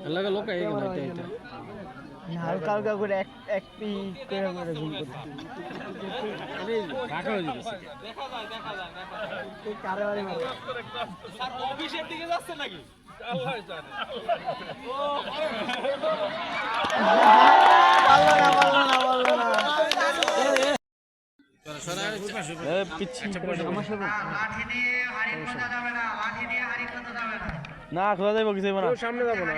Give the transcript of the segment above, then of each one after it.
লাগা লোক এই গেল এটা হালকা হালকা করে এক পি করে গুল করতে রাখা হয়ে গেছে দেখা যায় এই কারবারে মারে স্যার অফিসের দিকে যাচ্ছে নাকি আল্লাহ জানে পারলো না না খোলা যাবো কিছু না সামনে যাবো না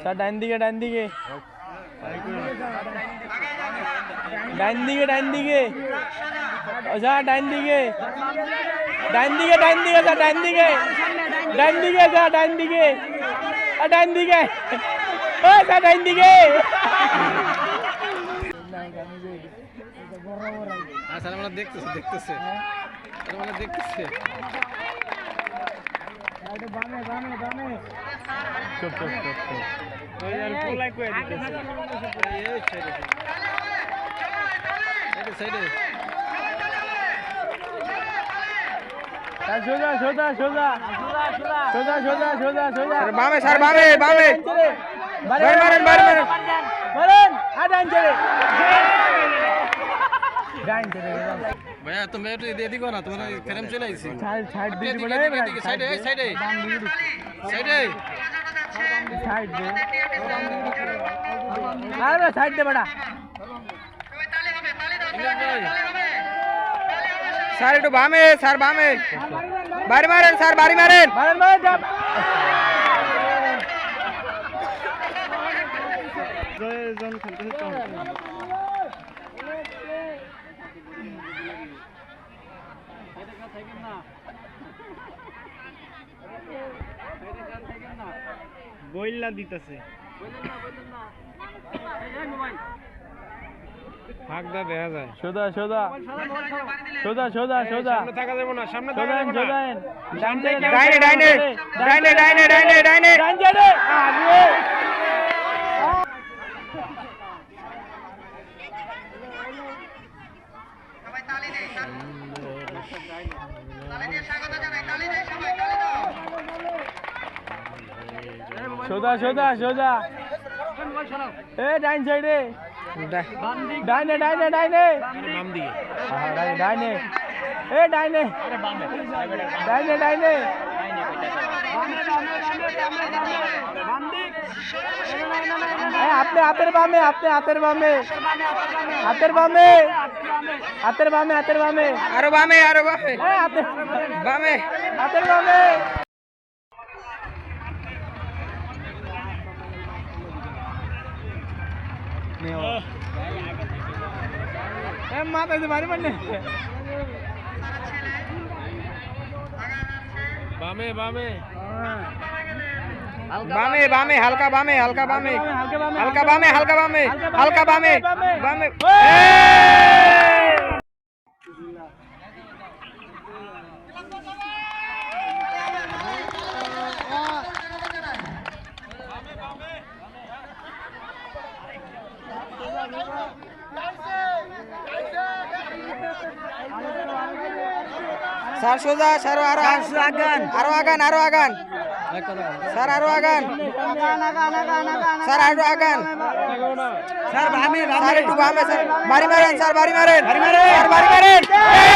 স্যার ডান দিকে ডান দিকে স্যার ডান দিকে স্যার ডান দিকে স্যার ডান দিকে স্যার ডান দিকে ডান দিকে ও স্যার ডান দিকে স্যার আমরা দেখতেছে বামে স্যার বামে বামে মারেন ভাইয়া তুমি একটু এদিকে দিও না তোমার ফ্রেম চলে আইছি সাইড দিকে বলে সাইডে সাইড দে আরে সাইড দে বড়া স্যার একটু বামে স্যার বামে বাড়ি মারেন স্যার বাড়ি মারেন বইলা দিতেছে ফাঁকদা দেখা যায় সোজা সোজা সোজা সোজা সোজা সামনে থাকা যাবে না সামনে থাকা যাবে না ডাইনে ডাইনে ডাইনে ডাইনে ডাইনে ডাইনে ডাইনে আগে সবাই তালি দেন তালি দিয়ে স্বাগত জানাই তালি দেন সবাই তালি দাও সোজা সোজা সোজা এ ডাইন সাইডে ডাইনে ডাইনে ডাইনে বাম দিকে ডাইনে এ ডাইনে ডাইনে ডাইনে আপনি হাতের বামে আপনি হাতের বামে হাতের বামে হাতের বামে হাতের বামে আরো বামে বামে হাতের বামে মাথা মারি মানে বামে বামে বামে বামে হালকা বামে হালকা বামে হালকা বামে হালকা বামে হালকা বামে বামে স্যার সোজা স্যার আরো আগান আরো আগান আরো আগান স্যার আরো আগান স্যার আরো আগান স্যার বামে স্যার একটু বামে স্যার বাড়ি মারেন স্যার বাড়ি মারেন স্যার বাড়ি মারেন